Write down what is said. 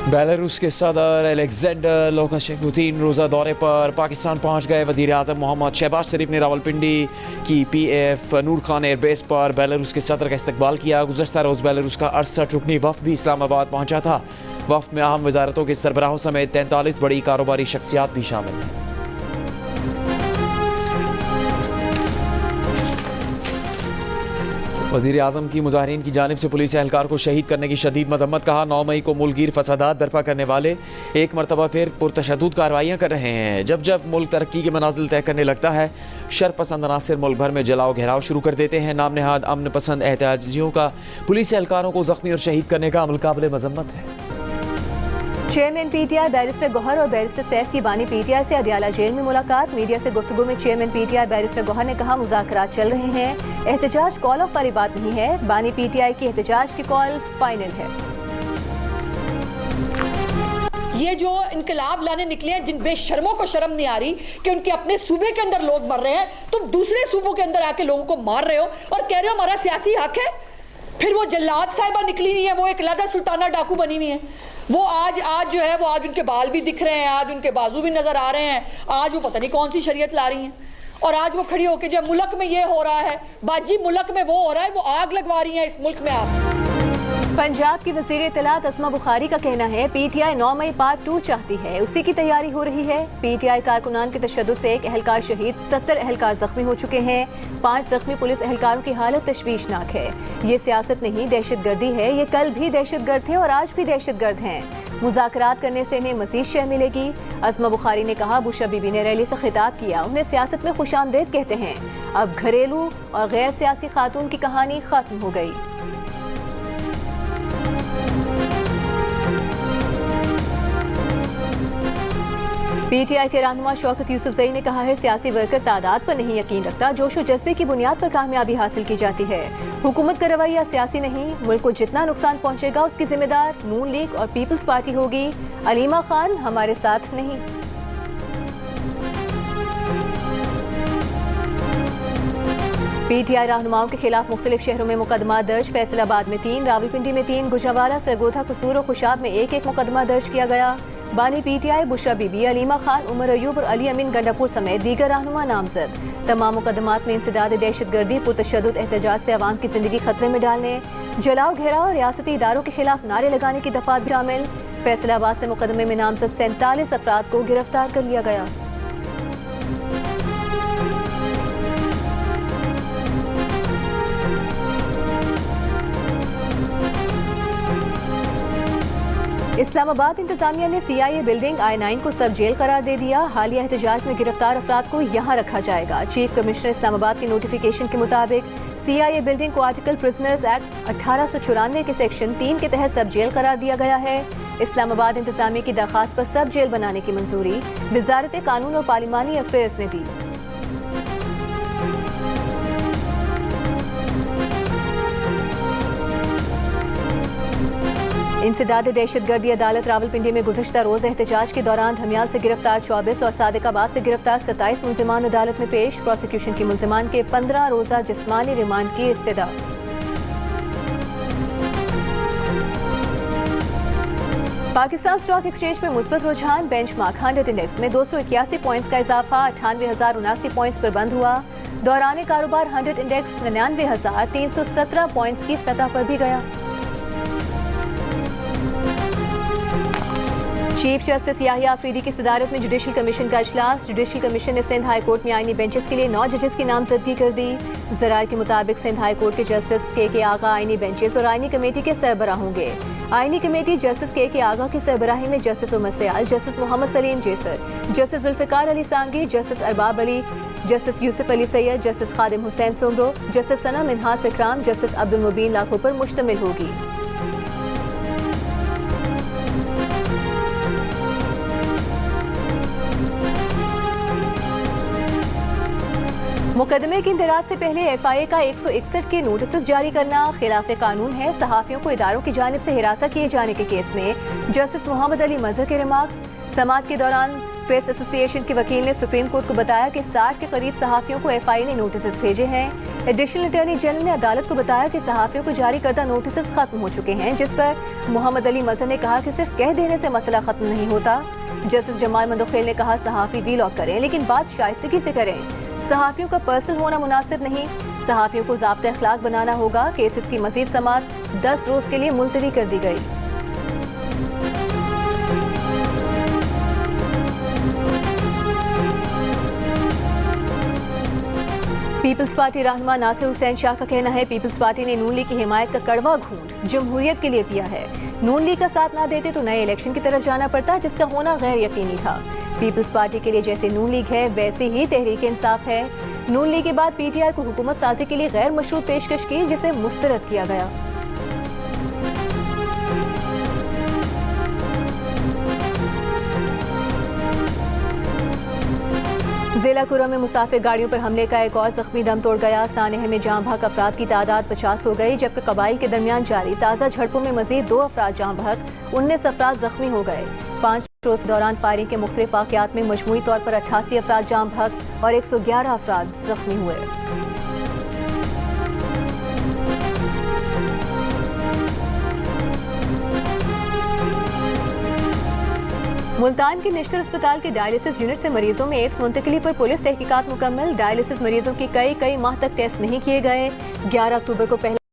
Belarus के सदर Alexander Lukashenko 3 रोज़ा दौरे पर पाकिस्तान पहुंच गए। वज़ीर आज़म मोहम्मद शहबाज शरीफ ने रावलपिंडी की PF नूर खान एयरबेस पर बेलारूस के सदर का इस्तकबाल किया। गुज़श्ता रोज़ बेलारूस का 68 रुकनी वफ़द भी इस्लामाबाद पहुंचा था। वफ़द में अहम वजारतों के सरबराहों समेत 43 बड़ी कारोबारी शख्सियात भी शामिल हैं। वज़ीर आज़म की मुजाहिरीन की जानिब से पुलिस एहलकार को शहीद करने की शदीद मजम्मत। कहा 9 मई को मुल्कगीर फसादात बर्पा करने वाले एक मरतबा फिर पुरतशद्दुद कार्रवाइयाँ कर रहे हैं। जब जब मुल्क तरक्की के मनाजिल तय करने लगता है, शरपसंद अनासिर मुल्क भर में जलाओ घेराव शुरू कर देते हैं। नाम नहाद अमन पसंद एहतजाजियों का पुलिस एहलकारों को जख्मी और शहीद करने का अमल काबिल मजम्मत है। चेयरमैन PTI बैरिस्टर गौहर और बैरिस्टर सैफ की बानी PTI से अडियाला जेल में मुलाकात। मीडिया से गुफ्तगू में चेयरमैन PTI बैरिस्टर गौहर ने कहा मुज़ाकरात चल रहे हैं, एहतजाज कॉल ऑफ वाली बात नहीं है। बानी PTI की एहतजाज की कॉल फाइनल है। ये जो इनकलाब लाने निकले हैं, जिन बेशर्मों को शर्म नहीं आ रही कि उनके अपने सूबे के अंदर लोग मर रहे हैं, तुम दूसरे सूबों के अंदर आके लोगों को मार रहे हो और कह रहे हो हमारा सियासी हक है। फिर वो जल्लाद साहिबा निकली हुई है, वो एक लदा सुल्ताना डाकू बनी हुई है। वो आज जो है वो आज उनके बाल भी दिख रहे हैं, आज उनके बाजू भी नजर आ रहे हैं, आज वो पता नहीं कौन सी शरीयत ला रही हैं। और आज वो खड़ी होकर जो मुल्क में ये हो रहा है, बाजी मुल्क में वो हो रहा है, वो आग लगवा रही है इस मुल्क में। आप पंजाब की वज़ीर इत्तलात अस्मा बुखारी का कहना है PTI 9 मई पार्ट 2 चाहती है, उसी की तैयारी हो रही है। PTI कारकुनान के तशद्दुद से एक एहलकार शहीद, 70 एहलकार जख्मी हो चुके हैं। 5 जख्मी पुलिस एहलकारों की हालत तशवीशनाक है। ये सियासत नहीं, दहशतगर्दी है। ये कल भी दहशतगर्द थे और आज भी दहशतगर्द हैं। मुज़ाकरात करने से इन्हें मज़ीद शय मिलेगी। अस्मा बुखारी ने कहा, बुशा बीबी ने रैली से खिताब किया, उन्हें सियासत में खुशामदीद कहते हैं। अब घरेलू और गैर सियासी खातून की कहानी खत्म हो गई। PTI के रहनुमा शौकत यूसुफजई ने कहा है, सियासी वर्कर तादाद पर नहीं यकीन रखता, जोश और जज्बे की बुनियाद पर कामयाबी हासिल की जाती है। हुकूमत का रवैया सियासी नहीं, मुल्क को जितना नुकसान पहुंचेगा उसकी जिम्मेदार नून लीग और पीपल्स पार्टी होगी। अलीमा खान हमारे साथ नहीं। PTI रहनुमाओं के खिलाफ मुख्तलिफ शहरों में मुकदमा दर्ज। फैसलाबाद में 3, रावलपिंडी में 3, गुजरावाला, सरगोधा, कसूर और खुशाब में एक मुकदमा दर्ज किया गया। बानी PTI बुशरा बीबी, अलीमा खान, उमर अयूब और अली अमीन गंडापुर समेत दीगर रहनुमा नामजद। तमाम मुकदमात में इंसदाद दहशतगर्दी, पुरतशद्दुद एहतजाज से अवाम की जिंदगी खतरे में डालने, जलाओ घेराव और रियासती इदारों के खिलाफ नारे लगाने की दफात शामिल। फैसलाबाद से मुकदमे में नामजद 47 अफराद को गिरफ्तार कर लिया गया। इस्लामाबाद इंतजामिया ने CIA बिल्डिंग I9 को सब जेल करार दे दिया। हालिया एहतजाज में गिरफ्तार अफराद को यहाँ रखा जाएगा। चीफ कमिश्नर इस्लामाबाद के नोटिफिकेशन के मुताबिक CIA बिल्डिंग को आर्टिकल प्रिजनर्स एक्ट 1894 के सेक्शन 3 के तहत सब जेल करार दिया गया है। इस्लामाबाद इंतजामिया की दरखास्त पर सब जेल बनाने की मंजूरी वजारत कानून और पार्लिमानी अफेयर्स ने दी। इंसदाद दहशतगर्दी अदालत रावलपिंडी में गुज़श्ता रोज़ एहतजाज के दौरान धमियाल से गिरफ्तार 24 और सादिकाबाद से गिरफ्तार 27 मुलजिमान अदालत में पेश। प्रोसिक्यूशन की मुलजिमान के 15 रोज़ा जिस्मानी रिमांड की इस्तदा। पाकिस्तान स्टॉक एक्सचेंज में मुस्बत रुझान। बेंचमार्क 100 इंडेक्स में 281 पॉइंट्स का इजाफा 98,079 पॉइंट्स पर बंद हुआ। दौरान कारोबार 100 इंडेक्स 99,317 पॉइंट्स की सतह पर भी गया। चीफ जस्टिस याहिया अफरीदी की सदारत में जुडिशल कमीशन का इजलास। जुडिशल कमीशन ने सिंध हाई कोर्ट में आईनी बेंचेस के लिए 9 जजेस की नामजदगी कर दी। ज़राए के मुताबिक सिंध हाई कोर्ट के जस्टिस के आगा आईनी बेंचेस और आईनी कमेटी के सरबराह होंगे। आईनी कमेटी जस्टिस के आगा की सरबराही में justice Umar Sayal, justice Mohammad Saleem Jessar, justice Zulfiqar Ali Sangi, justice Arbab Ali, justice Yousuf Ali Syed, justice Khadim Hussain Soomro, justice Sana Minhas Ikram, justice Abdul मुबीन लाखों पर मुश्तमिल होगी। मुकदमे की इंदराज से पहले FIA का 161 के नोटिस जारी करना खिलाफ कानून है। सहाफ़ियों को इदारों की जानिब से हिरासत किए जाने के केस में जस्टिस मोहम्मद अली मजहर के रिमार्क्स। समाअत के दौरान प्रेस एसोसिएशन के वकील ने सुप्रीम कोर्ट को बताया कि 60 के करीब सहाफ़ियों को FIA ने नोटिस भेजे हैं। एडिशनल अटॉर्नी जनरल ने अदालत को बताया कि सहाफ़ियों को जारी करदा नोटिस खत्म हो चुके हैं, जिस पर मोहम्मद अली मजहर ने कहा कि सिर्फ कह देने से मसला खत्म नहीं होता। जस्टिस जमाल मंदोखेल ने कहा सहाफ़ी वीलॉग करें लेकिन बात शाइस्तगी से करें, सहाफ़ियों का पर्सन होना मुनासिब नहीं, सहाफ़ियों को ज़ाब्ता अखलाक बनाना होगा। केसेस की मज़ीद समाअत 10 रोज़ के लिए मुलतवी कर दी गई। पीपल्स पार्टी रहनुमा नासिर हुसैन शाह का कहना है पीपल्स पार्टी ने नून लीग की हिमायत का कड़वा घूंट जमहूरियत के लिए पिया है। नून लीग का साथ ना देते तो नए इलेक्शन की तरफ जाना पड़ता, जिसका होना गैर यकीनी था। पीपल्स पार्टी के लिए जैसे नून लीग है वैसे ही तहरीक इंसाफ है। नून लीग के बाद पीटीआई को हुकूमत साजी के लिए गैर मशरूत पेशकश की, जिसे मुस्तरद किया गया। ज़िला कुरा में मुसाफिर गाड़ियों पर हमले का एक और जख्मी दम तोड़ गया। सानेह में जाँ बहक अफराद की तादाद 50 हो गई, जबकि कबाइल के दरमियान जारी ताज़ा झड़पों में मजीद 2 अफराद जाँ बहक, 19 अफराद जख्मी हो गए। 5 रोज़ के दौरान फायरिंग के मुख्तलिफ वाक़यात में मजमूई तौर पर 88 अफराद जाँ बहक और 111 अफराद जख्मी हुए। मुल्तान के नेशनल अस्पताल के डायलिसिस यूनिट से मरीजों में एड्स मुंतकिली पर पुलिस तहकीकात मुकम्मल। डायलिसिस मरीजों की कई माह तक टेस्ट नहीं किए गए। 11 अक्टूबर को पहले